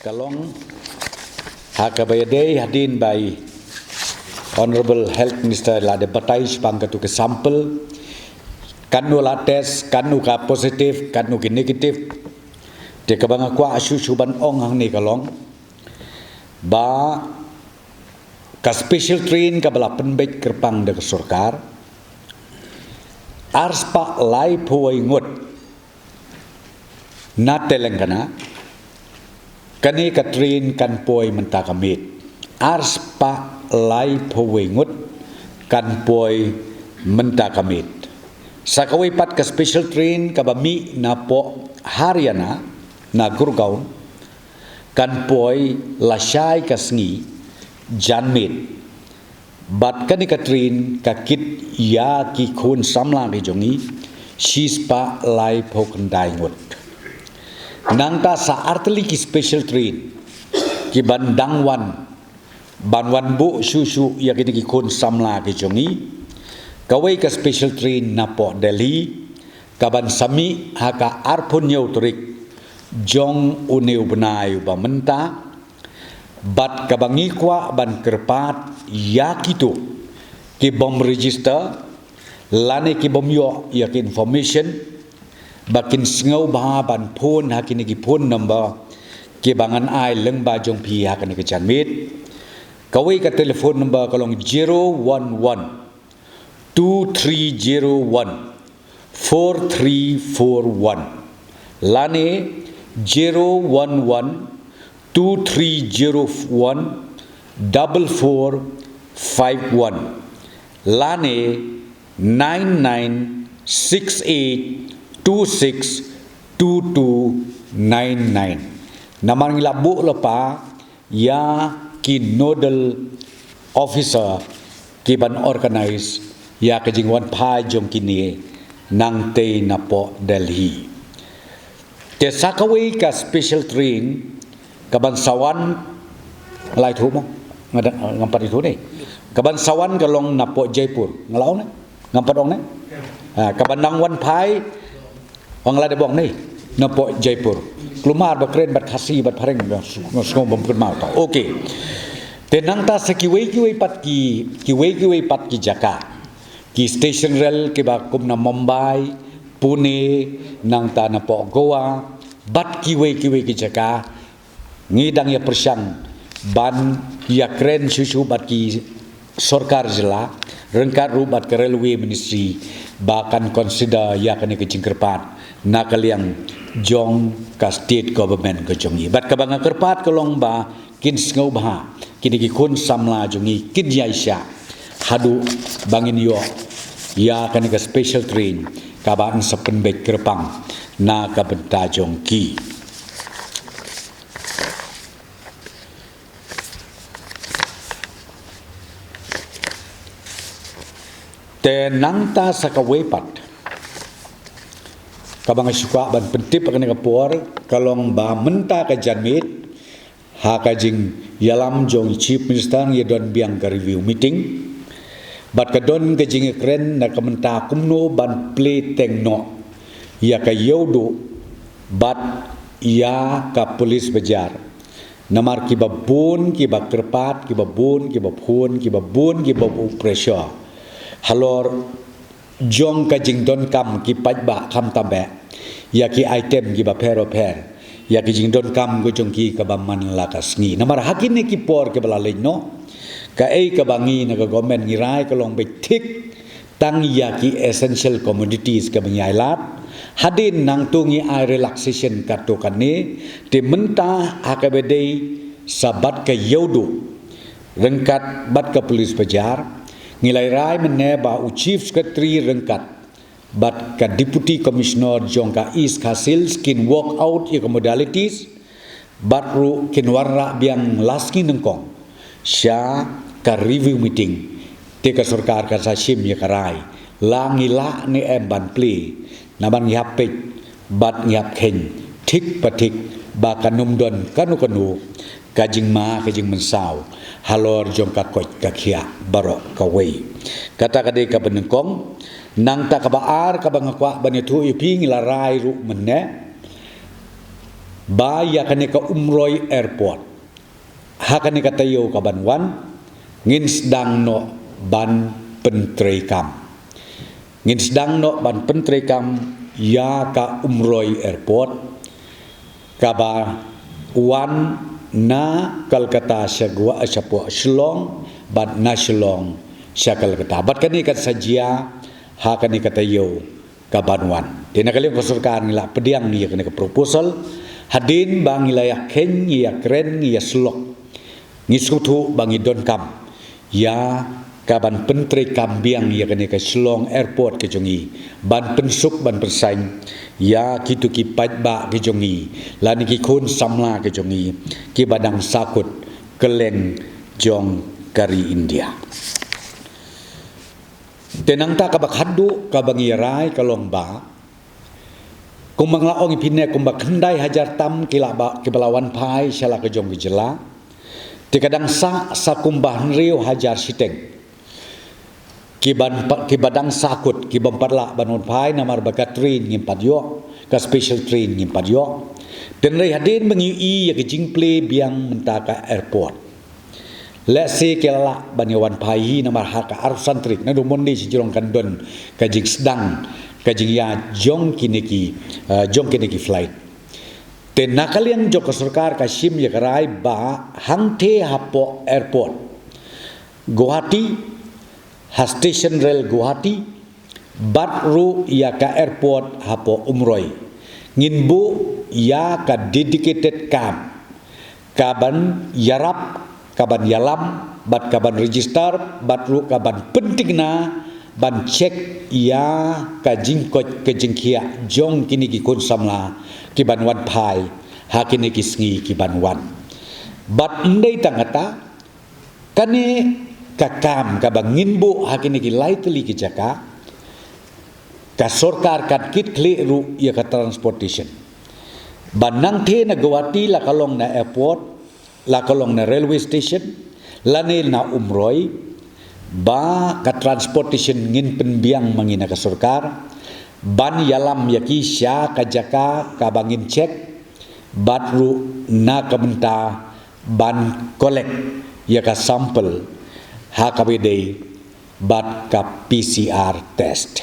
Kalong hakabayade hadin by Honorable Health Minister la de batai sepang ke sampel kanu la test kanu ka positif kanu ki negatif de kabanga kwa asu suban ong hang ni kalong ba ka special train ka bala penbek kerpang de sarkar arspa lai phoi ngot na Telangana kani ka train kan poi menta kamit arspa lai phoi ngot kan poi menta kamit sakawai pat ka special train ka bami na po Haryana na Gurgaon kan poi lasai ka sngi janmit bat kani ka train ka kit ya ki khun samla ki jongi shispa lai phok ndai ngot nangta sa artli ki special train ki bandangwan banwan bu susu ya ki khun samla ki jongi kawai ka special train na po Delhi kaban sami haka arpun yauturik jong uneu benai ba menta bat kabangi kwa ban kerpat yakitu ki bom register lane ki bom yo ya ki information bakin sngau ba ban phone hakini ki phone number ki bangan ai leng ba jong pi hakani ki janmit kawai ka telephone number kalong 011 2301 4341 lane 011 2301 4451 lane 9968262299 namang labu lepa ya ki nodal officer ki ban organize ya kejingwan pa jom kini nang te na po Delhi te sakawai ka special train kabansawan lai thu mo ngampat itu ni kabansawan kalong na po Jaipur ngalaw na ngampat ong na kabandang wan pai ang la de bong ni na po Jaipur klumar ba kren bat khasi bat phareng ngom bom kun ma ta okay te nang ta sekiwei pat ki jaka ki station rail ke ba kum na Mumbai Pune nang ta na po Goa bat kiwei ki jaka ngidang ya persyang ban ya kren susu bat ki sarkar jela rengkat rubat ke railway ministry bahkan consider ya kani ke jingkerpat na kaliang jong ka state government ke jongi bat ka banga kerpat kolong ba kin ngau ba kini ki kun samla jongi kin yaisha hadu bangin yo ya kani ka special train ka ba ang sapenbek kerpang na ka benta jongki te nangta sakawepat kabang suka ban pentip kani kapor kalong ba menta ka janmit ha kajing yalam jong chief minister ye don biang ka review meeting bat ka don kajing kren na kamenta kumno ban play tengno ya ka yodo bat ya ka polis bajar namar ki babun ki bakrpat ki babun ki baphun ki babun ki babu pressure halor jong ka jing don kam ki pajba kam tabe ya ki item ki ba pero per ya ki jing don kam go jong ki ka ba man la ka sngi namar hakin ni ki por ke bala leino ka ei ka bangi na ka government ngirai ka long be tik tang ya ki essential commodities ka banyai lat hadin nang tungi ai relaxation ka to kan ni te menta akabede sabat ka yodo rengkat bat ka polis bajar ngilai rai menne ba chief secretary rengkat bat ka deputy commissioner jongka East Kasil skin work out ya modalities bat ru kin warra biang laski nengkong sya ka review meeting te ka sarkar ka sasim ya karai langila ni ban play naman yapek bat yap khen tik patik ba kanum don kanu kajing ma kajing mensaw halor jong ka koi ka khia barok ka wei kata kade ka benengkong nang ta ka baar ka bangakwa banethu iping la rai ru menne ba ya kaneka umroi airport ha kaneka tayo ka banwan ngin sedang no ban pentrei kam ngin sedang no ban pentrei kam ya ka umroi airport ka ba wan na Kolkata syagwa asyapo Shillong bat na Shillong syakal kata bat kani kat sajia ha kani katayo kabanwan dina kali pasurkan ngila pediang ni kani ka proposal hadin bang wilayah Ken ya kren ya Slok ngisutu bang idon kam ya kaban pentri kambiang ya kani ka Shillong airport ke jongi ban pensuk ban persaing ya kitu ki pajba ke jongi lani ki kun samla ke jongi ki badang sakut keleng jong kari India tenang ta kabak hadu kabang irai kalong ba kung manglaong ipine kung bakhandai hajar tam kilaba kibalawan pai syala ke jong gejela ti kadang sa kumbah riu hajar siteng kibadang sakut kibamparla banon pai namar bakat train ngimpat yo ka special train ngimpat yo dan rei hadin mengiui ya ke jingple biang mentaka airport let's say kelala banyawan pai namar haka arusan trik na dumon ni si jirong kandon kajing sedang kajing ya jong kiniki flight ten nakalian jok sarkar ka sim ya karai ba hangte hapo airport Guwahati ha station rail Guwahati batru ya ka airport hapo umroi nginbu ya ka dedicated camp kaban yarap kaban yalam bat kaban register batru kaban pentingna ban cek ya ka jingkot ke jingkia jong kini ki kun samla ki banwan pai ha kini ki sngi ki banwan bat ndai tangata kane ka kam ka bangin bu ha kini ki lightly ki jaka ka sarkar kat kit kle ru ya ka transportation banang the na Guwahati la kalong na airport la kalong na railway station lanil na umroi ba ka transportation ngin penbiang mangina ka sarkar ban yalam yaki sya ka jaka ka bangin cek batru na kamenta ban kolek ya ka sampel ha ka bedei bat ka PCR test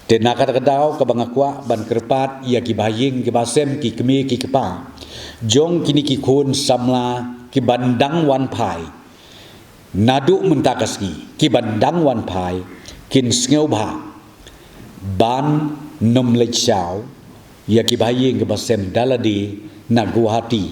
tena kata kadau ka bangakwa ban kerpat ya ki baying ki basem ki kemi ki kepa jong kini ki kun samla ki bandang wan pai nadu mentakaski ki bandang wan pai kin sngew ba ban nom lechau ya ki baying ki basem daladi na Guwahati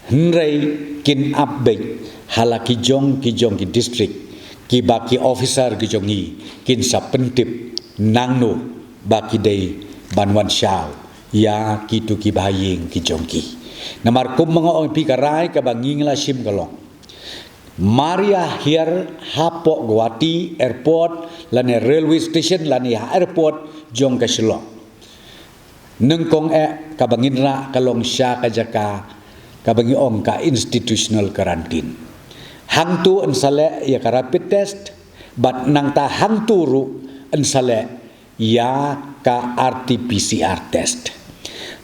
hnrei kin update halaki jong ki district ki baki officer ki jongi kin sa pentip nangno baki dei banwan syau ya kitu ki baying ki jongki namar kum mga ong pikarai ka banging la sim kalong Maria here hapo Guwahati airport lani railway station lani airport jong ka Shillong nengkong ka bangin ra kalong sya ka jaka ka bangi ong ka institutional quarantine hangtu ensale ya ka rapid test bat nang ta hangtu ru ensale ya ka RT-PCR test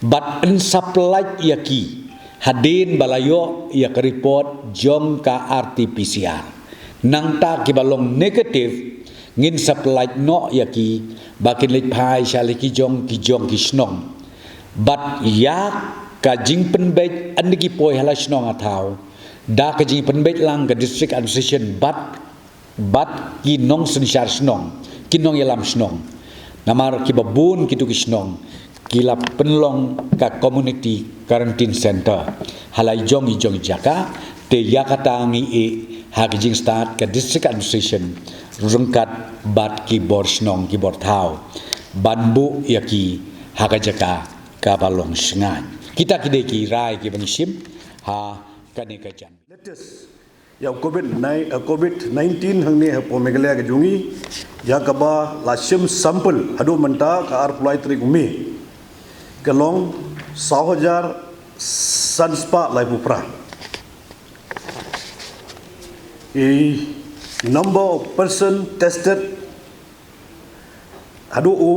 bat ensaplat yaki hadin balayo ya ka report jong ka RT-PCR nang ta kibalong negative ngin saplat no yaki bakin lit pai shaliki jong ki snong bat ya ka jing penbet andigi poi hala snong atau da ka jing penbet lang ka district administration bat ki nong sensyar snong ki nong yalam snong namar ki babun kitu ki snong kila penlong ka community quarantine center halai jong jaka te yakata ngi ha ki jing start ka district administration rungkat bat ki bor snong ki bor thau banbu yaki ha ka jaka ka balong sngan kita kide ki rai ki bangsim ha kane ka jan latest ya COVID-19 hangni hapo Meghalaya ke jungi ya kaba lasim sampel hadu menta ka ar pulai tri umi kalong 100,000 sanspa lai pupra number of person tested hadu u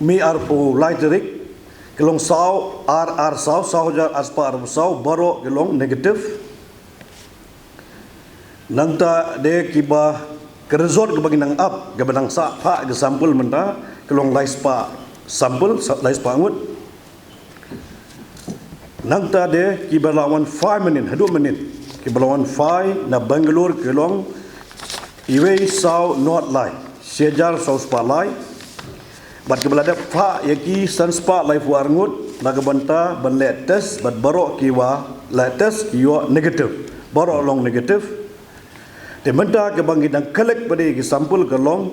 mi ar pulai tri kelong sau sau jar aspa ar sau baro kelong negatif nangta de kiba ke result ke bagi nang up ke benang sa pa ke sampel menta kelong laispa sampel laispa ngut nangta de kiba lawan 5 minit 2 minit kiba lawan 5 na Bangalore kelong iwe sau not lai sejar sau spa lai bat ke belada fa yaki san spa lai fu arngut na ke banta ban le test bat baro kiwa le test kiwa negatif baro long negatif de menta ke bangi dang collect pada ke sampel ke long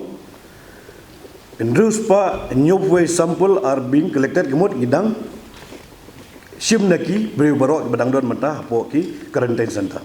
indus pa new way sample are being collected kemut gidang sim naki beri baro ke badang don menta po ki quarantine center